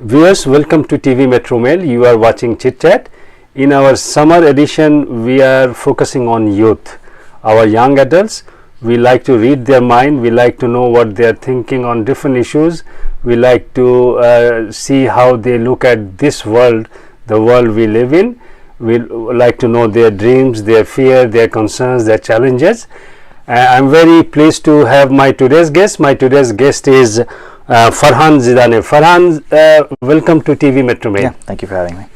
Viewers, welcome to TV Metro Mail. You are watching Chit Chat. In our summer edition, we are focusing on youth, our young adults. We like to read their mind. We like to know what they are thinking on different issues. We like to see how they look at this world, the world we live in. We like to know their dreams, their fear, their concerns, their challenges. I'm very pleased to have my today's guest. My today's guest is Farhan Zidane. Farhan, welcome to TV Metro Mail. Yeah, thank you for having me.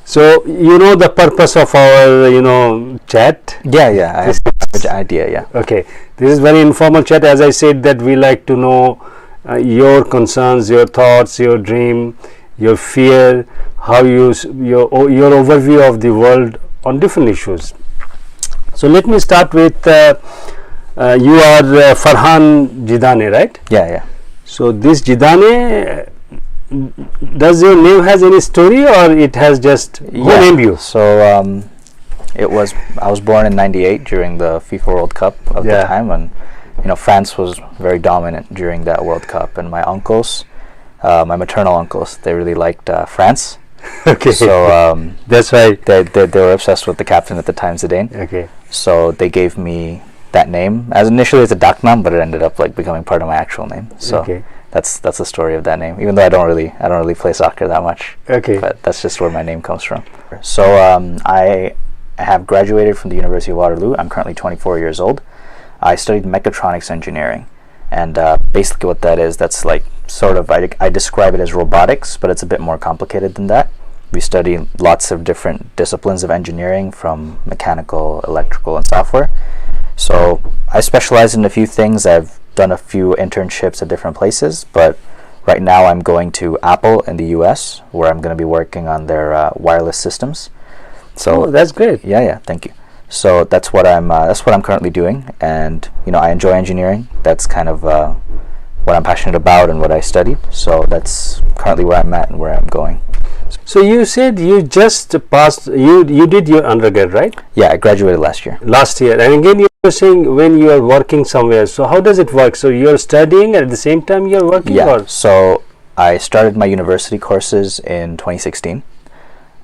So, you know the purpose of our, chat? Yeah, I have an idea, yeah. Okay, this is very informal chat. As I said, that we like to know your concerns, your thoughts, your dream, your fear, how your overview of the world on different issues. So, let me start with you are Farhan Zidane, right? Yeah. So this Zidane, does your name has any story, or it has just who named you? So I was born in '98 during the FIFA World Cup of the time, and France was very dominant during that World Cup. And my uncles, my maternal uncles, they really liked France. Okay. So that's why they were obsessed with the captain at the time, Zidane. Okay. So they gave me that name as initially as a daknam, but it ended up like becoming part of my actual name. So okay. that's the story of that name. Even though I don't really play soccer that much. Okay. But that's just where my name comes from. So I have graduated from the University of Waterloo. I'm currently 24 years old. I studied mechatronics engineering, and basically what that is, that's like sort of I describe it as robotics, but it's a bit more complicated than that. We study lots of different disciplines of engineering, from mechanical, electrical, and software. So I specialize in a few things. I've done a few internships at different places, but right now I'm going to Apple in the US, where I'm going to be working on their wireless systems. So that's great. Yeah, thank you. So that's what I'm currently doing, and I enjoy engineering. That's kind of what I'm passionate about and what I studied. So that's currently where I'm at and where I'm going. So you said you just passed. You did your undergrad, right? Yeah, I graduated last year. Last year, and again you were saying when you are working somewhere. So how does it work? So you're studying at the same time you're working. Yeah. Or? So I started my university courses in 2016.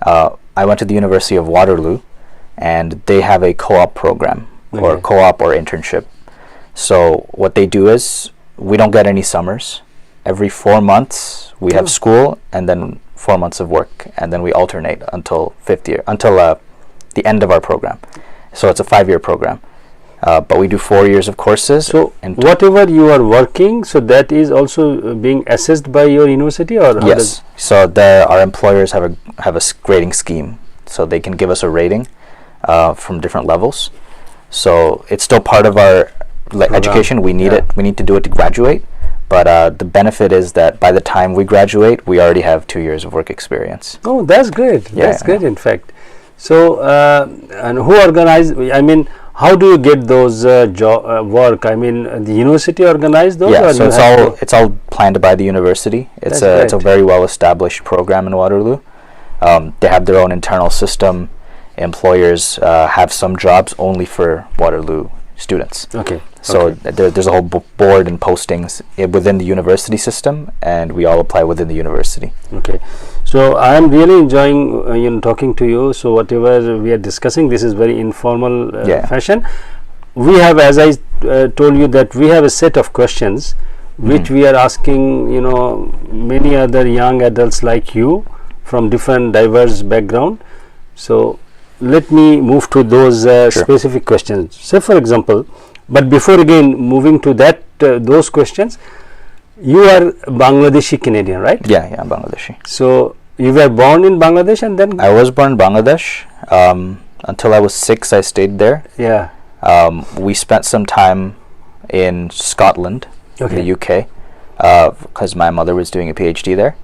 I went to the University of Waterloo, and they have a co-op program, or co-op or internship. So what they do is we don't get any summers. Every 4 months we have school, and then 4 months of work, and then we alternate until the end of our program. So it's a 5-year program, but we do 4 years of courses. So whatever you are working, so that is also being assessed by your university, or how yes. So our employers have a grading scheme, so they can give us a rating from different levels. So it's still part of our education. We need it. We need to do it to graduate. But the benefit is that by the time we graduate, we already have 2 years of work experience. Oh, that's great. Yeah, that's great, in fact. So, and who organized? I mean, how do you get those work? I mean, the university organized those? Yeah, or so it's all planned by the university. It's a very well established program in Waterloo. They have their own internal system. Employers have some jobs only for Waterloo students. Okay. So there's a whole board and postings within the university system, and we all apply within the university. Okay. So I am really enjoying talking to you. So whatever we are discussing, this is very informal fashion. We have, as I told you, that we have a set of questions which we are asking many other young adults like you from different diverse background. So let me move to those specific questions. So for example, but before again moving to that those questions, you are Bangladeshi Canadian, right? Yeah, I'm Bangladeshi. So you were born in Bangladesh, and then I was born in Bangladesh. Until I was 6, I stayed there. Yeah. We spent some time in Scotland, in the UK, because my mother was doing a PhD there.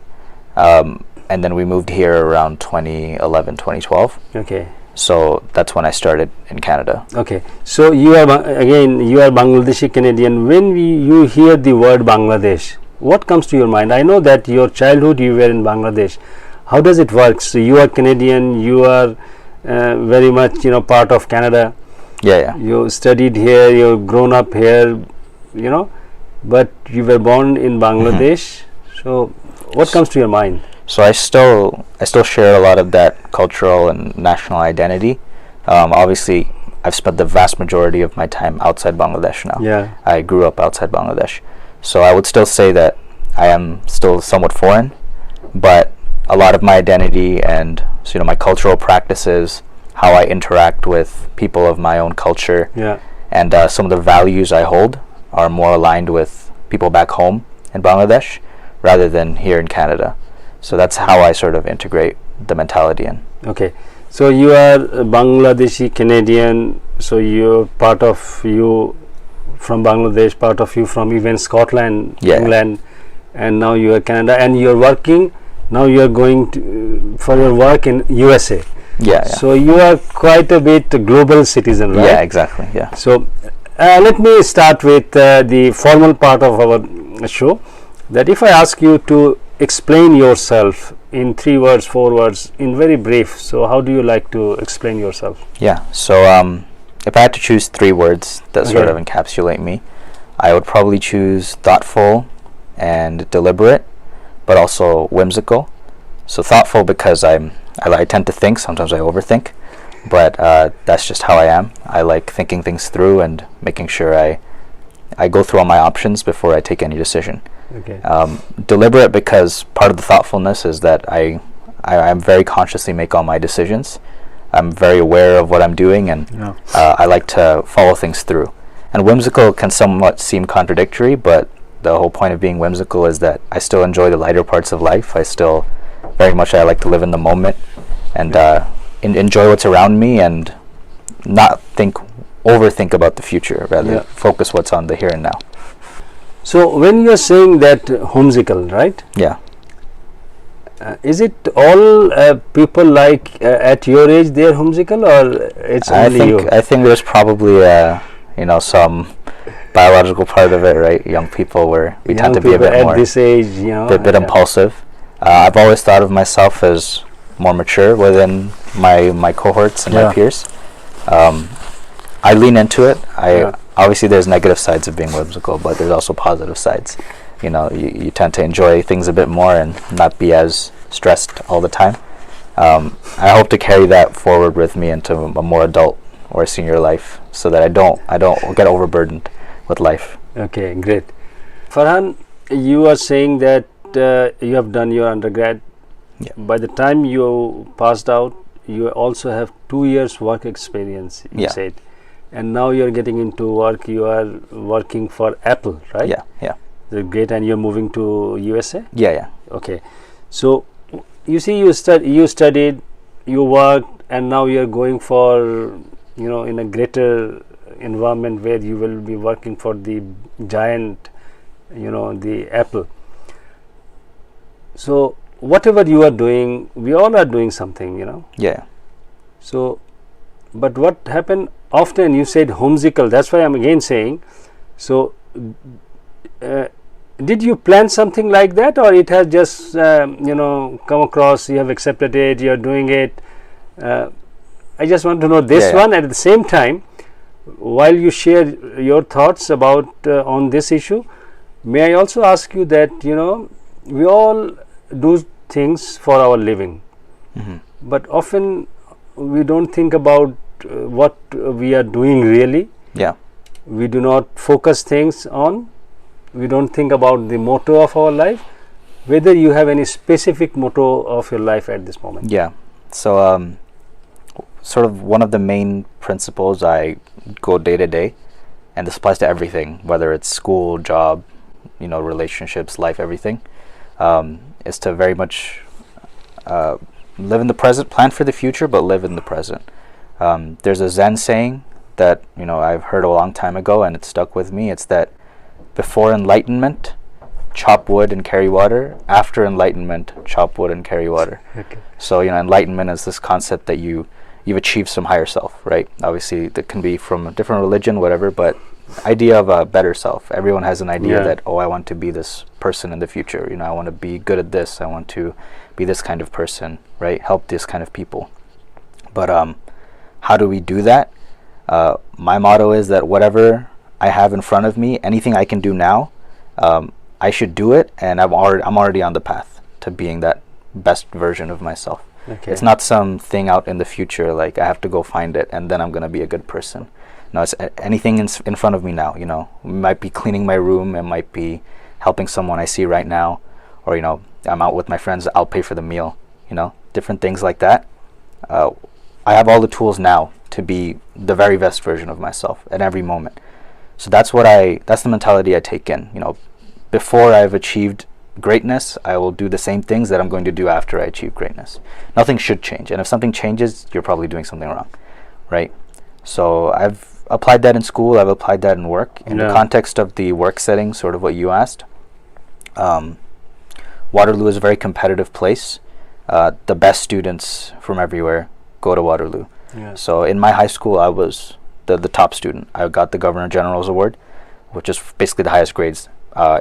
And then we moved here around 2011, 2012. Okay. So that's when I started in Canada. Okay. So you are Bangladeshi Canadian. When you hear the word Bangladesh, what comes to your mind? I know that your childhood you were in Bangladesh. How does it work? So you are Canadian. You are very much part of Canada. Yeah. You studied here. You've grown up here. But you were born in Bangladesh. So what comes to your mind? So I still share a lot of that cultural and national identity. Obviously, I've spent the vast majority of my time outside Bangladesh now. Yeah. I grew up outside Bangladesh, so I would still say that I am still somewhat foreign, but a lot of my identity and my cultural practices, how I interact with people of my own culture, Yeah. and some of the values I hold are more aligned with people back home in Bangladesh rather than here in Canada. So that's how I sort of integrate the mentality in. Okay. So you are a Bangladeshi Canadian. So you're part of you from Bangladesh, part of you from even Scotland, Yeah. England, and now you are Canada, and you're working. Now you are going to, for your work in USA. Yeah. So you are quite a bit global citizen, right? Yeah, exactly. Yeah. So let me start with the formal part of our show. That if I ask you to explain yourself in 3 words, 4 words, in very brief, so how do you like to explain yourself? Yeah. So if I had to choose 3 words that sort of encapsulate me, I would probably choose thoughtful and deliberate, but also whimsical. So thoughtful because I tend to think. Sometimes I overthink, but that's just how I am. I like thinking things through and making sure I go through all my options before I take any decision. Okay. Deliberate because part of the thoughtfulness is that I'm very consciously make all my decisions. I'm very aware of what I'm doing, and I like to follow things through. And whimsical can somewhat seem contradictory, but the whole point of being whimsical is that I still enjoy the lighter parts of life. I still very much I like to live in the moment and enjoy what's around me and not overthink about the future. Rather focus what's on the here and now. So when you are saying that homesickle, right? Yeah. Is it all people like at your age they are homesickle, or it's only you? I think there's probably some biological part of it, right? Young people where we tend to be a bit at more this age, a bit impulsive. I've always thought of myself as more mature within my cohorts and my peers. I lean into it. Obviously there's negative sides of being whimsical, but there's also positive sides. You tend to enjoy things a bit more and not be as stressed all the time. I hope to carry that forward with me into a more adult or senior life, so that I don't get overburdened with life. Okay, great. Farhan, you are saying that you have done your undergrad. Yeah. By the time you passed out, you also have 2 years work experience, you said. And now you're getting into work, you are working for Apple, right? Yeah. Great, and you're moving to USA? Yeah. Okay. So, you see, you studied, you worked, and now you're going for, in a greater environment where you will be working for the giant, the Apple. So, whatever you are doing, we all are doing something, Yeah. So, but what happened often, you said homesickle, that's why I'm again saying, so did you plan something like that, or it has just come across, you have accepted it, you're doing it? I just want to know this one. At the same time, while you share your thoughts about on this issue, may I also ask you that we all do things for our living, but often we don't think about what we are doing really. Yeah. We do not focus things on. We don't think about the motto of our life. Whether you have any specific motto of your life at this moment. Yeah. So sort of one of the main principles I go day to day, and this applies to everything, whether it's school, job, relationships, life, everything, is to very much live in the present, plan for the future, but live in the present. There's a Zen saying that I've heard a long time ago, and it stuck with me. It's that before enlightenment, chop wood and carry water. After enlightenment, chop wood and carry water. Okay. So enlightenment is this concept that you've achieved some higher self, right? Obviously, that can be from a different religion, whatever, but idea of a better self. Everyone has an idea that, I want to be this person in the future. I want to be good at this. I want to be this kind of person, right? Help this kind of people. But how do we do that? My motto is that whatever I have in front of me, anything I can do now, I should do it, and I'm already on the path to being that best version of myself. Okay. It's not something out in the future, like I have to go find it and then I'm going to be a good person. No, it's anything in front of me now, you know. It might be cleaning my room, it might be helping someone I see right now, or, you know, I'm out with my friends, I'll pay for the meal, you know, different things like that. I have all the tools now to be the very best version of myself at every moment. So that's the mentality I take in, you know. Before I've achieved greatness, I will do the same things that I'm going to do after I achieve greatness. Nothing should change, and if something changes, you're probably doing something wrong, right? So I've applied that in school, I've applied that in work. In the context of the work setting, sort of what you asked, Waterloo is a very competitive place. The best students from everywhere go to Waterloo. Yeah. So in my high school, I was the top student. I got the Governor General's Award, which is basically the highest grades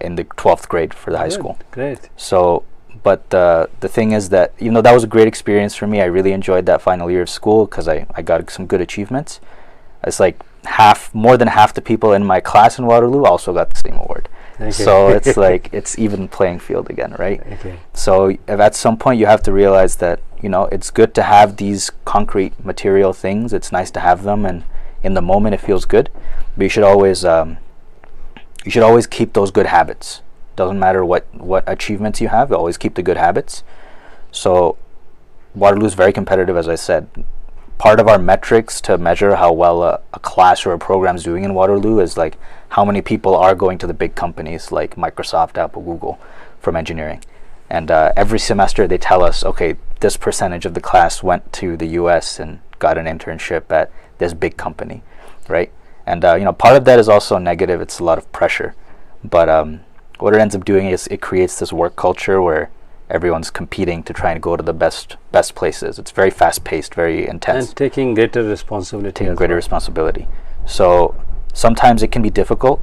in the 12th grade for the high school. Great. So, but the thing is that, even though that was a great experience for me, I really enjoyed that final year of school because I got some good achievements. It's like more than half the people in my class in Waterloo also got the same award. Okay. So it's like it's even playing field again, right? Okay. So if at some point you have to realize that, you know, it's good to have these concrete material things. It's nice to have them, and in the moment it feels good. But you should always keep those good habits. Doesn't matter what achievements you have, always keep the good habits. So Waterloo is very competitive, as I said. Part of our metrics to measure how well a class or a program is doing in Waterloo is like how many people are going to the big companies like Microsoft, Apple, Google from engineering. And every semester they tell us, okay, this percentage of the class went to the US and got an internship at this big company, right? And you know, part of that is also negative. It's a lot of pressure. But what it ends up doing is it creates this work culture where everyone's competing to try and go to the best places. It's very fast-paced, very intense. And taking greater responsibility. Taking greater responsibility. So sometimes it can be difficult.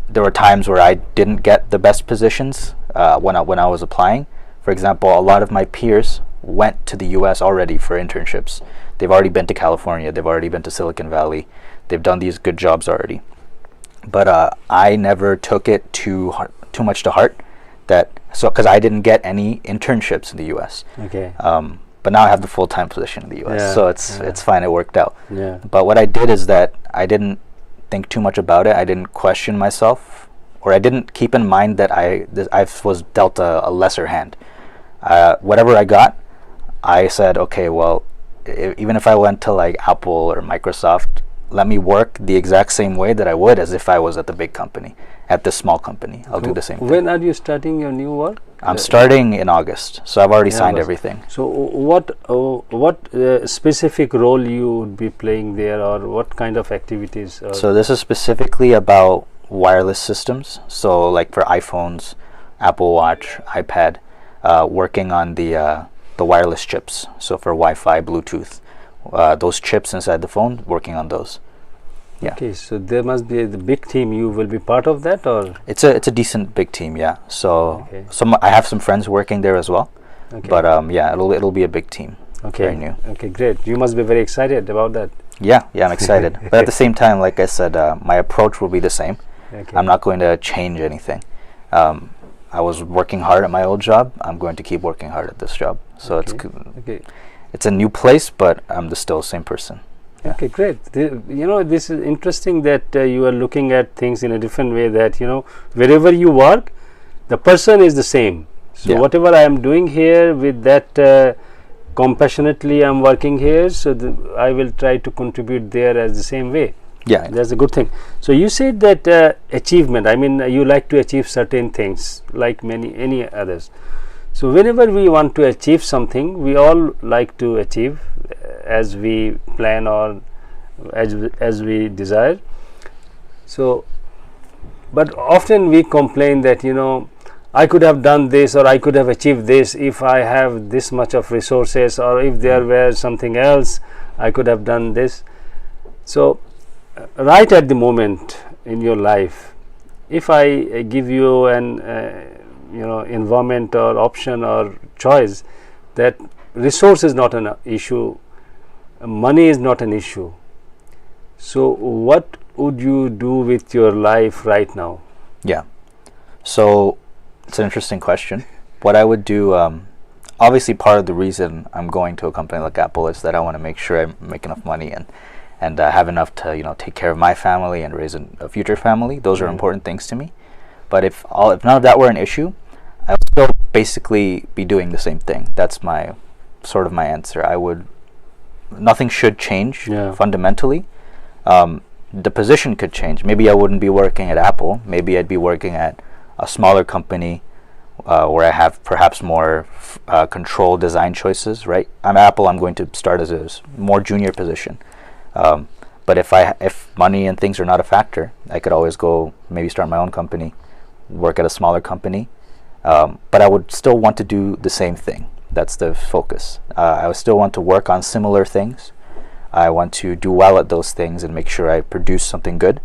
There were times where I didn't get the best positions when I was applying. For example, a lot of my peers went to the US already for internships. They've already been to California. They've already been to Silicon Valley. They've done these good jobs already. But I never took it too much to heart. Because I didn't get any internships in the U.S. Okay. But now I have the full-time position in the U.S. Yeah, So it's fine. It worked out. Yeah. But what I did is that I didn't think too much about it. I didn't question myself, or I didn't keep in mind that I was dealt a lesser hand. Whatever I got, I said, okay, well, even if I went to like Apple or Microsoft, let me work the exact same way that I would as if I was at the big company. At this small company, I'll do the same thing. When are you starting your new work? I'm starting in August, so I've already signed everything. So what specific role you would be playing there, or what kind of activities? So this is specifically about wireless systems. So like for iPhones, Apple Watch, iPad, working on the wireless chips. So for Wi-Fi, Bluetooth, those chips inside the phone, working on those. Yeah. Okay, so there must be the big team. You will be part of that, or it's a decent big team, yeah. So I have some friends working there as well. Okay. But yeah, it'll be a big team. Okay. Very new. Okay, great. You must be very excited about that. Yeah, I'm excited. But at the same time, like I said, my approach will be the same. Okay. I'm not going to change anything. I was working hard at my old job. I'm going to keep working hard at this job. So it's a new place, but I'm still the same person. Yeah. Okay, great. You know, this is interesting that you are looking at things in a different way, that, you know, wherever you work, the person is the same. So whatever I am doing here, with that compassionately I'm working here, so I will try to contribute there as the same way. Yeah, that's a good thing. So you said that achievement, I mean, you like to achieve certain things like any others. So whenever we want to achieve something, we all like to achieve as we plan or as we desire. So, but often we complain that, you know, I could have done this, or I could have achieved this if I have this much of resources, or if there were something else, I could have done this. So right at the moment in your life, if I give you an environment or option or choice, that resource is not an issue, money is not an issue, so what would you do with your life right now? Yeah, so it's an interesting question. What I would do, obviously part of the reason I'm going to a company like Apple is that I want to make sure I make enough money and have enough to take care of my family and raise a future family. Those are important things to me. But if none of that were an issue, I would still basically be doing the same thing. That's my answer. Nothing should change fundamentally. The position could change. Maybe I wouldn't be working at Apple. Maybe I'd be working at a smaller company where I have perhaps more control design choices, right? I'm Apple. I'm going to start as a more junior position. But if money and things are not a factor, I could always go maybe start my own company, work at a smaller company. But I would still want to do the same thing. That's the focus. I would still want to work on similar things. I want to do well at those things and make sure I produce something good.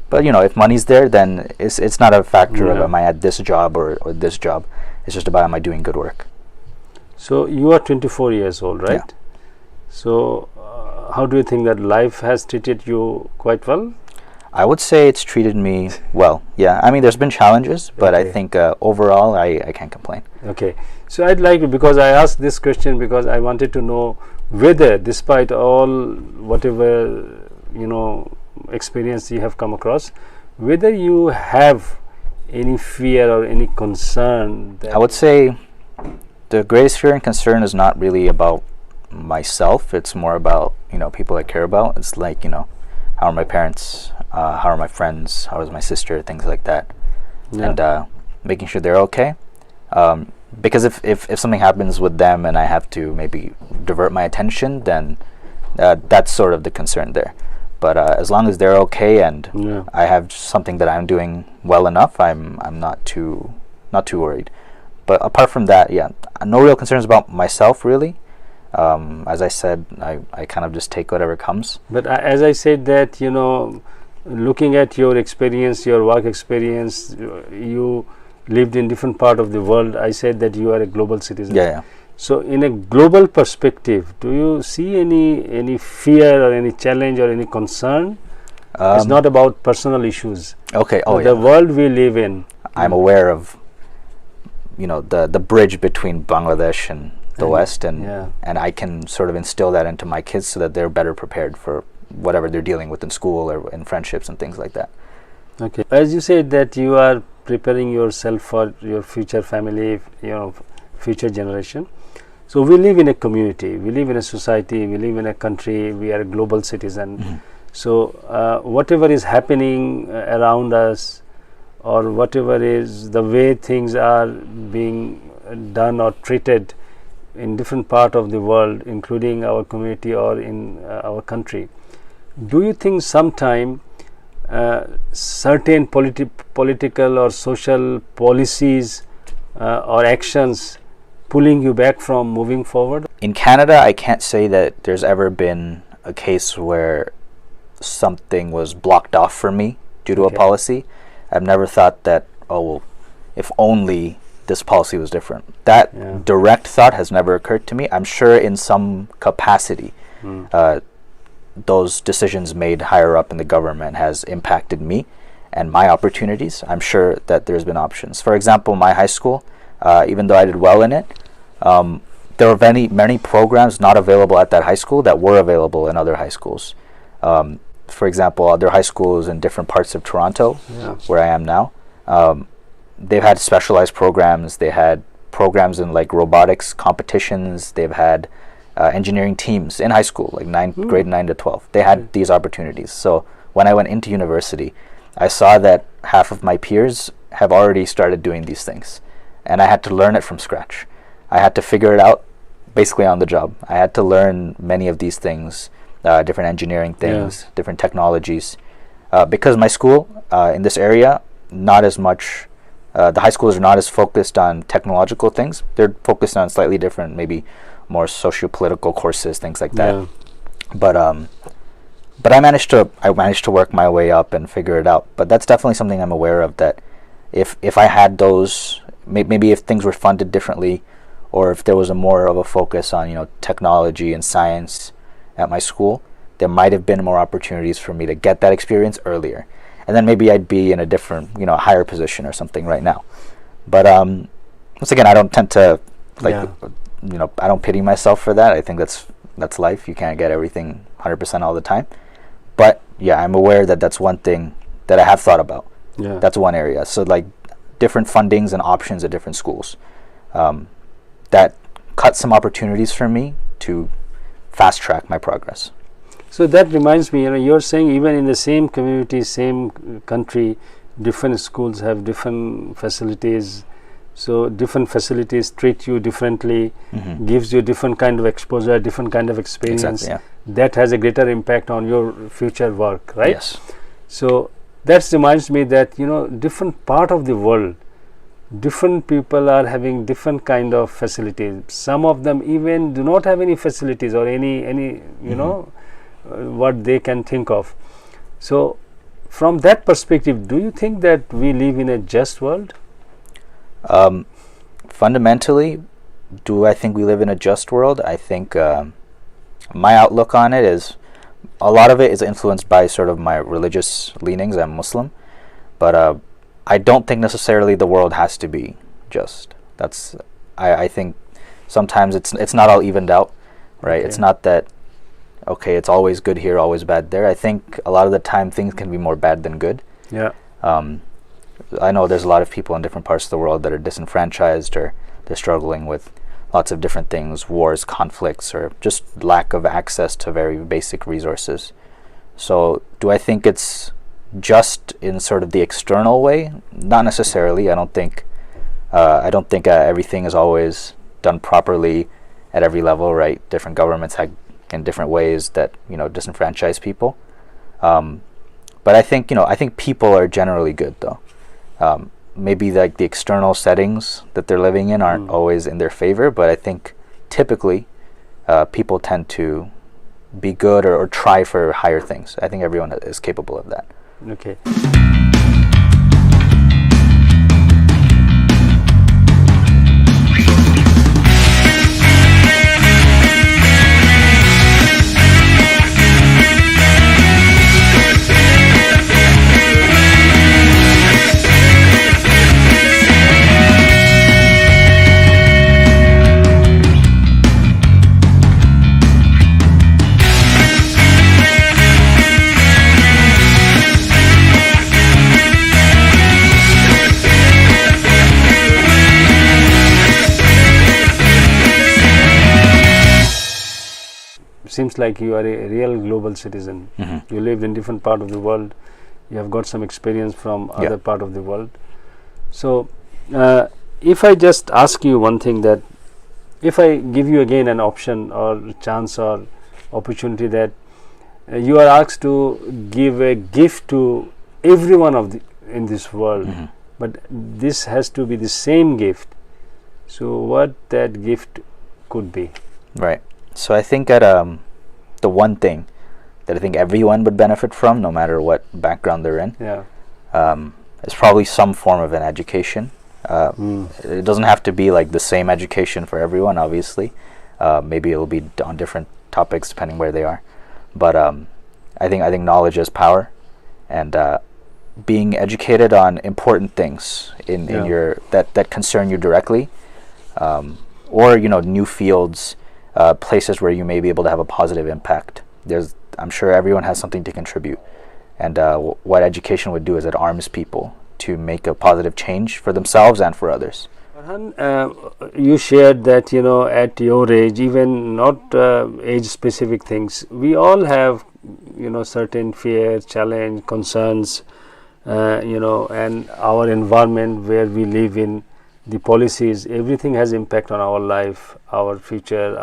But if money's there, then it's not a factor of am I at this job or this job. It's just about am I doing good work. So you are 24 years old, right? Yeah. So how do you think that life has treated you quite well? I would say it's treated me well. Yeah, I mean, there's been challenges, but I think overall, I can't complain. Okay, so I'd like, because I asked this question because I wanted to know whether, despite all whatever experience you have come across, whether you have any fear or any concern. I would say the greatest fear and concern is not really about myself. It's more about people I care about. It's like how are my parents, how are my friends, how is my sister, things like that. And making sure they're okay, because if something happens with them and I have to maybe divert my attention, then that's sort of the concern there. But as long as they're okay and I have something that I'm doing well enough, I'm not too worried. But apart from that, no real concerns about myself really. As I said, I kind of just take whatever comes. But as I said that, looking at your experience, your work experience, you lived in different part of the world. I said that you are a global citizen. Yeah. So in a global perspective, do you see any fear or any challenge or any concern? It's not about personal issues. Okay. The world we live in. I'm aware of the bridge between Bangladesh and the West, and I can sort of instill that into my kids so that they're better prepared for whatever they're dealing with in school or in friendships and things like that. Okay. As you said that you are preparing yourself for your future family, future generation. So we live in a community, we live in a society, we live in a country, we are a global citizen. Mm-hmm. So whatever is happening around us, or whatever is the way things are being done or treated in different part of the world, including our community or in our country, do you think sometime certain political or social policies or actions pulling you back from moving forward? In Canada, I can't say that there's ever been a case where something was blocked off for me due to a policy. I've never thought that, if only this policy was different. That direct thought has never occurred to me. I'm sure in some capacity, those decisions made higher up in the government has impacted me and my opportunities. I'm sure that there's been options. For example, my high school, even though I did well in it, there were many programs not available at that high school that were available in other high schools. For example, other high schools in different parts of Toronto, where I am now, they've had specialized programs. They had programs in like robotics competitions. They've had engineering teams in high school, like grade 9 to 12. They had these opportunities. So when I went into university, I saw that half of my peers have already started doing these things, and I had to learn it from scratch. I had to figure it out basically on the job. I had to learn many of these things, different engineering things, different technologies, because my school in this area, not as much, the high schools are not as focused on technological things. They're focused on slightly different, maybe more socio-political courses, things like that. But I managed to work my way up and figure it out. But that's definitely something I'm aware of, that if I had those, maybe if things were funded differently, or if there was more of a focus on technology and science at my school, there might have been more opportunities for me to get that experience earlier, and then maybe I'd be in a different higher position or something right now. But once again, I don't tend to like, Yeah. I don't pity myself for that. I think that's life. You can't get everything 100% all the time. But yeah, I'm aware that that's one thing that I have thought about. Yeah. That's one area. So like different fundings and options at different schools, that cut some opportunities for me to fast track my progress. So that reminds me, you're saying even in the same community, same country, different schools have different facilities. So different facilities treat you differently, gives you different kind of exposure, different kind of experience. Exactly, yeah. That has a greater impact on your future work, right? Yes. So that reminds me that different part of the world, different people are having different kind of facilities. Some of them even do not have any facilities or any what they can think of. So from that perspective, do you think that we live in a just world? Fundamentally, do I think we live in a just world? I think my outlook on it is, a lot of it is influenced by sort of my religious leanings. I'm Muslim, but I don't think necessarily the world has to be just. I think sometimes it's not all evened out, right? Okay. It's not that, okay, it's always good here, always bad there. I think a lot of the time things can be more bad than good. Yeah. I know there's a lot of people in different parts of the world that are disenfranchised, or they're struggling with lots of different things, wars, conflicts, or just lack of access to very basic resources. So do I think it's just in sort of the external way? Not necessarily. I don't think everything is always done properly at every level, right? Different governments have in different ways that disenfranchise people. But I think people are generally good, though. Maybe like the external settings that they're living in aren't always in their favor, but I think typically people tend to be good or try for higher things. I think everyone is capable of that. Okay. Seems like you are a real global citizen. You lived in different part of the world. You have got some experience from other part of the world. So if I just ask you one thing, that if I give you again an option or chance or opportunity that you are asked to give a gift to everyone in this world, but this has to be the same gift. So what that gift could be? Right. So I think that the one thing that I think everyone would benefit from, no matter what background they're in, is probably some form of an education. It doesn't have to be like the same education for everyone, obviously. Maybe it'll be on different topics depending where they are. But I think knowledge is power, and being educated on important things in your that concern you directly, or new fields. Places where you may be able to have a positive impact. I'm sure everyone has something to contribute, and what education would do is it arms people to make a positive change for themselves and for others. Farhan, you shared that at your age, even not age-specific things, we all have certain fear, challenge, concerns, and our environment where we live in. The policies, everything has impact on our life, our future,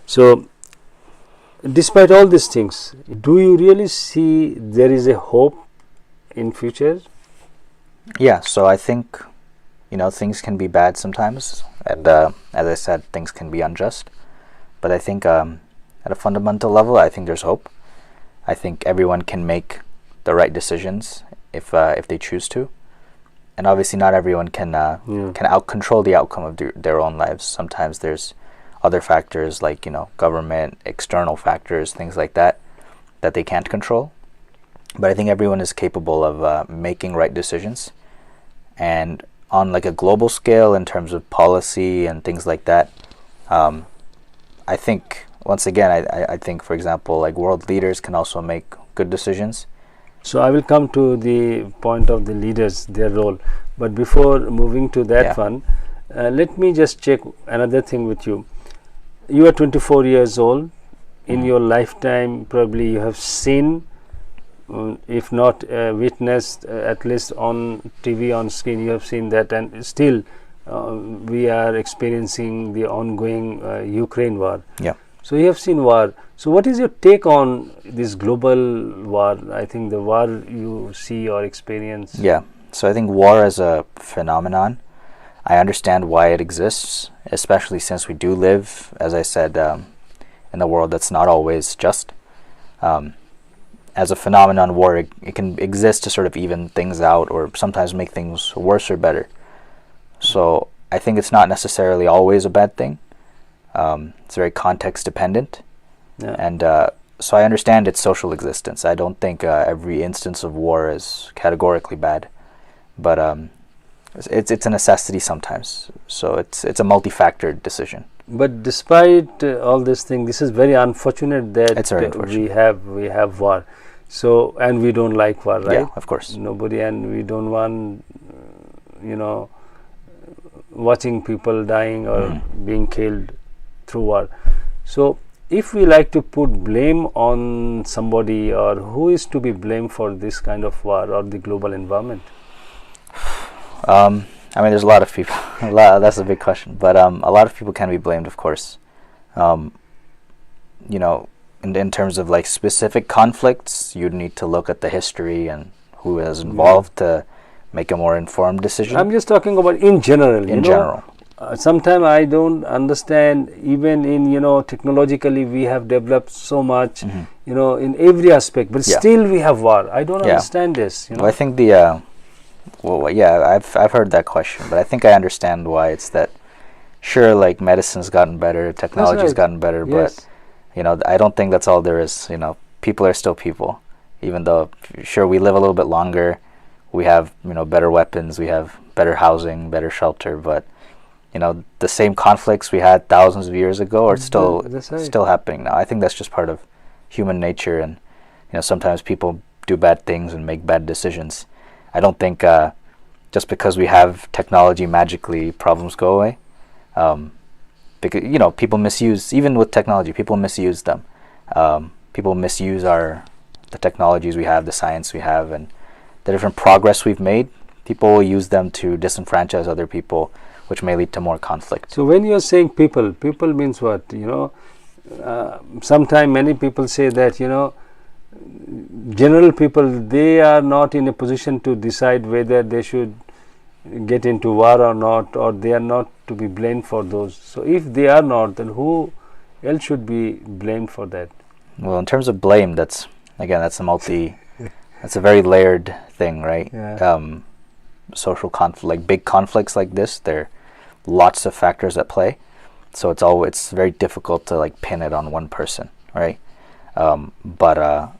So, despite all these things, do you really see there is a hope in future? Yeah, so I think, things can be bad sometimes, and as I said, things can be unjust. But I think at a fundamental level, I think there's hope. I think everyone can make the right decisions if they choose to. And obviously not everyone can out-control the outcome of their own lives. Sometimes there's other factors like, government, external factors, things like that they can't control. But I think everyone is capable of making right decisions. And on like a global scale in terms of policy and things like that, I think once again, I think, for example, like world leaders can also make good decisions. So I will come to the point of the leaders, their role. But before moving to that one, let me just check another thing with you. You are 24 years old. In your lifetime, probably you have seen, if not witnessed, at least on TV, on screen, you have seen that, and still we are experiencing the ongoing Ukraine war. Yeah. So you have seen war. So what is your take on this global war? I think the war you see or experience. Yeah. So I think war as a phenomenon, I understand why it exists, especially since we do live, as I said, in a world that's not always just. As a phenomenon, war, it can exist to sort of even things out or sometimes make things worse or better. So I think it's not necessarily always a bad thing. It's very context dependent. Yeah. And so I understand its social existence. I don't think every instance of war is categorically bad. But it's a necessity sometimes. So it's a multi-factored decision. But despite all this thing, this is very unfortunate that It's very unfortunate. we have war. So, and we don't like war, right? Yeah, of course. Nobody, and we don't want, watching people dying or being killed through war. So, if we like to put blame on somebody, or who is to be blamed for this kind of war or the global environment? I mean, there's a lot of people. That's a big question, but a lot of people can be blamed, of course. In terms of like specific conflicts, you'd need to look at the history and who is involved to make a more informed decision. I'm just talking about in general. In general. Sometimes I don't understand, even in, technologically we have developed so much, in every aspect, but still we have war. I don't understand this. Well, I think I've heard that question, but I think I understand why. It's that, sure, like medicine's gotten better, technology's gotten better, but I don't think that's all there is. People are still people, even though sure we live a little bit longer, we have better weapons, we have better housing, better shelter, but the same conflicts we had thousands of years ago are still happening now. I think that's just part of human nature, and sometimes people do bad things and make bad decisions. I don't think just because we have technology, magically problems go away. Because people misuse, even with technology, people misuse them. People misuse the technologies we have, the science we have, and the different progress we've made. People will use them to disenfranchise other people, which may lead to more conflict. So when you're saying people means what? Sometimes many people say that general people, they are not in a position to decide whether they should get into war or not, or they are not to be blamed for those. So if they are not, then who else should be blamed for that? Well, in terms of blame, that's a very layered thing, right? Yeah. Social conflict, like big conflicts like this, there are lots of factors at play. So it's very difficult to like pin it on one person, right? But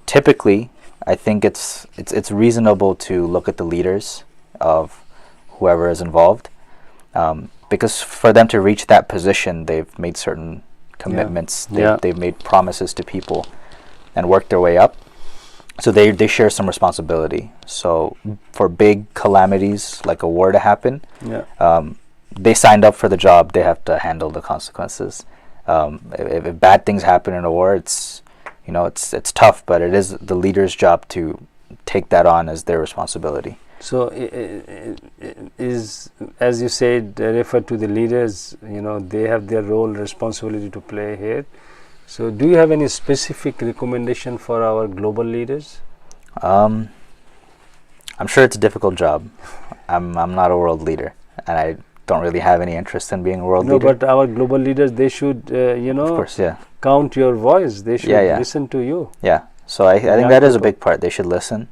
typically, I think it's reasonable to look at the leaders of whoever is involved, because for them to reach that position, they've made certain commitments. They've made promises to people and worked their way up. So they share some responsibility. So for big calamities like a war to happen, they signed up for the job. They have to handle the consequences. If bad things happen in a war, it's tough, but it is the leader's job to take that on as their responsibility. So is, as you said, refer to the leaders, they have their role, responsibility to play here. So do you have any specific recommendation for our global leaders? I'm sure it's a difficult job. I'm not a world leader, and I don't really have any interest in being a world leader. No, but our global leaders, they should, of course, count your voice. They should listen to you. Yeah. So I think that is a big part. They should listen.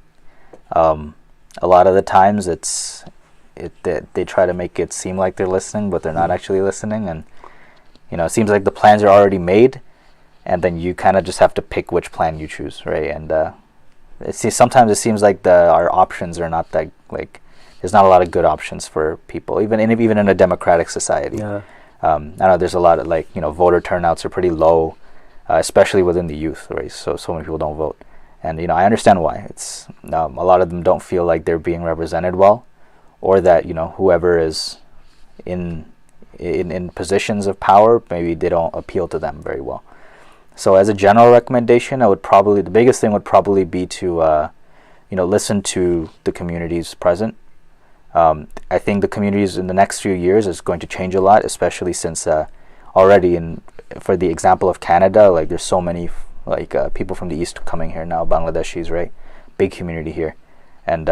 A lot of the times they try to make it seem like they're listening, but they're not actually listening, and it seems like the plans are already made, and then you kind of just have to pick which plan you choose, right? And sometimes it seems like our options are not that, like, there's not a lot of good options for people, even in a democratic society. Yeah. I know there's a lot of, like, voter turnouts are pretty low, especially within the youth, right? So many people don't vote, and I understand why. It's a lot of them don't feel like they're being represented well, or that whoever is in positions of power, maybe they don't appeal to them very well. So as a general recommendation, the biggest thing would probably be to listen to the communities present. I think the communities in the next few years is going to change a lot, especially since already for the example of Canada, like there's so many people from the east coming here now, Bangladeshis, right? Big community here, and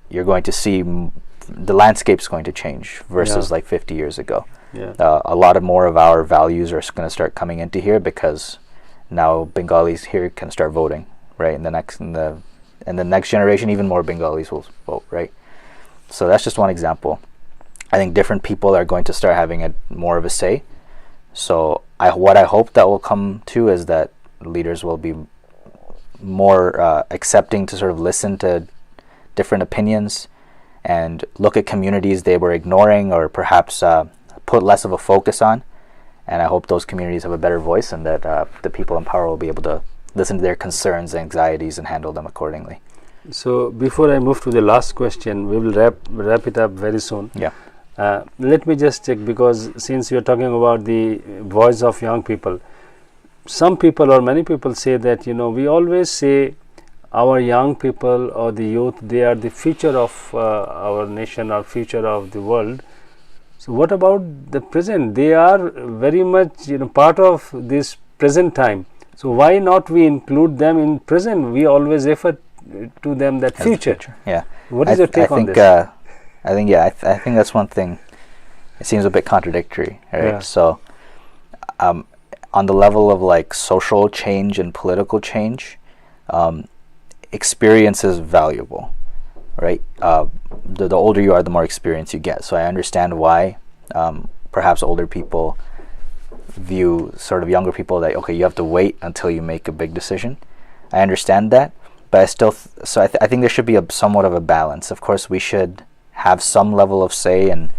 you're going to see the landscape's going to change versus like 50 years ago. Yeah. A lot more of our values are going to start coming into here because now Bengalis here can start voting, right? In the next generation, even more Bengalis will vote, right? So that's just one example. I think different people are going to start having more of a say. So what I hope that will come to is that leaders will be more accepting to sort of listen to different opinions and look at communities they were ignoring, or perhaps put less of a focus on. And I hope those communities have a better voice, and that the people in power will be able to listen to their concerns and anxieties and handle them accordingly. So before I move to the last question, we will wrap it up very soon. Yeah. Let me just check, because since you are talking about the voice of young people, some people or many people say that we always say our young people or the youth, they are the future of our nation or future of the world. So what about the present? They are very much part of this present time. So why not we include them in present? We always refer to them that future. Yeah. What is your take on this? I think that's one thing. It seems a bit contradictory, right? Yeah. So on the level of like social change and political change, experience is valuable, right? The older you are, the more experience you get. So I understand why perhaps older people view sort of younger people that, okay, you have to wait until you make a big decision. I understand that, but I still I think there should be somewhat of a balance. Of course, we should have some level of say in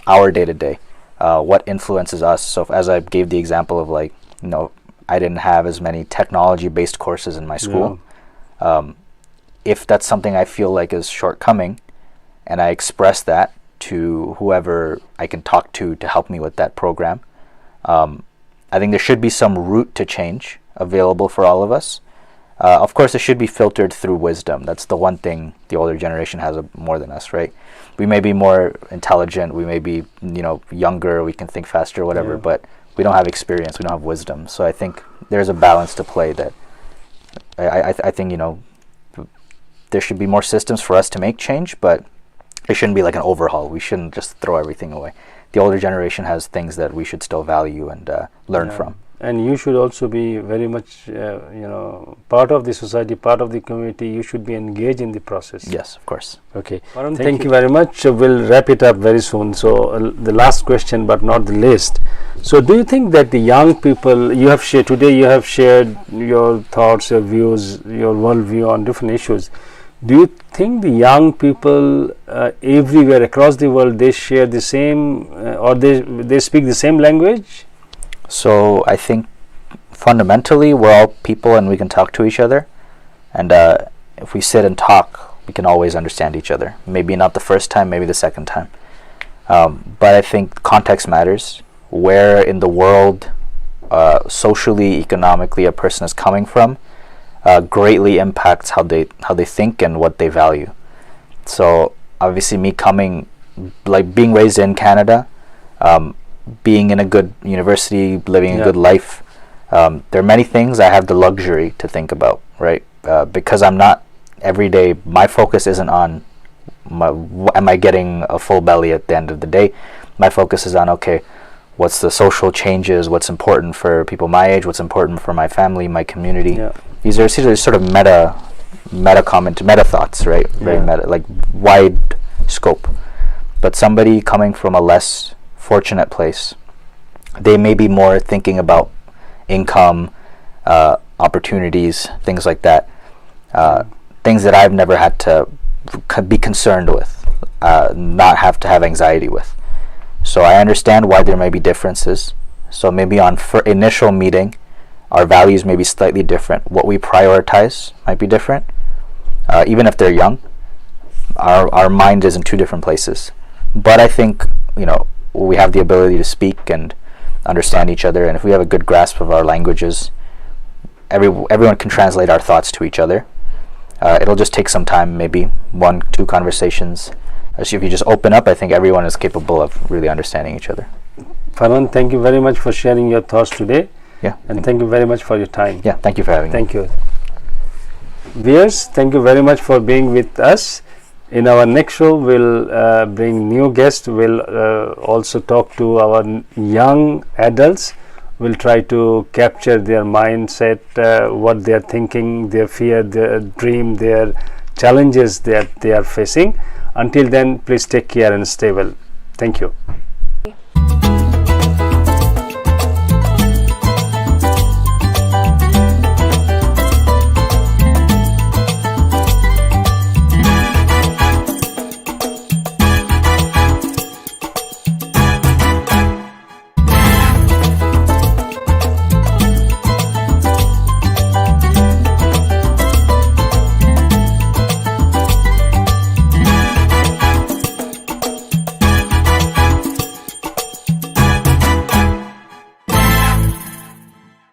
our day-to-day, what influences us. So as I gave the example of I didn't have as many technology-based courses in my school. Yeah. If that's something I feel like is shortcoming, and I express that to whoever I can talk to help me with that program, I think there should be some route to change available for all of us. Of course, it should be filtered through wisdom. That's the one thing the older generation has more than us, right? We may be more intelligent, we may be younger, we can think faster, whatever, yeah. But we don't have experience, we don't have wisdom. So I think there's a balance to play that I think there should be more systems for us to make change, but it shouldn't be like an overhaul. We shouldn't just throw everything away. The older generation has things that we should still value and learn from. And you should also be very much, part of the society, part of the community. You should be engaged in the process. Yes, of course. Okay. Farhan, thank you very much. We'll wrap it up very soon. So the last question, but not the least. So do you think that the young people, you have shared your thoughts, your views, your worldview on different issues. Do you think the young people everywhere across the world, they share the same or they speak the same language? So I think fundamentally we're all people and we can talk to each other, and if we sit and talk, we can always understand each other. Maybe not the first time, maybe the second time, but I think context matters. Where in the world socially, economically a person is coming from greatly impacts how they think and what they value. So obviously me being raised in Canada, being in a good university, living a good life, there are many things I have the luxury to think about, right? Because I'm not every day, my focus isn't on am I getting a full belly at the end of the day. My focus is on, okay, what's the social changes, what's important for people my age, what's important for my family, my community. Yeah. These are sort of meta thoughts, right? Yeah. Very meta, like wide scope. But somebody coming from a less fortunate place, they may be more thinking about income, opportunities, things like that, things that I've never had to be concerned with. not have to have anxiety with. So I understand why there may be differences. So maybe on initial meeting, our values may be slightly different. What we prioritize might be different. Even if they're young, our mind is in two different places. But I think, we have the ability to speak and understand each other, and if we have a good grasp of our languages, everyone can translate our thoughts to each other. It'll just take some time, maybe 1-2 conversations. So if you just open up, I think everyone is capable of really understanding each other. Farhan, thank you very much for sharing your thoughts today. Yeah. And thank you very much for your time. Yeah, thank you for having me. Thank you. Viewers, thank you very much for being with us. In our next show, we'll bring new guests. We'll also talk to our young adults. We'll try to capture their mindset, what they are thinking, their fear, their dream, their challenges that they are facing. Until then, please take care and stay well. Thank you.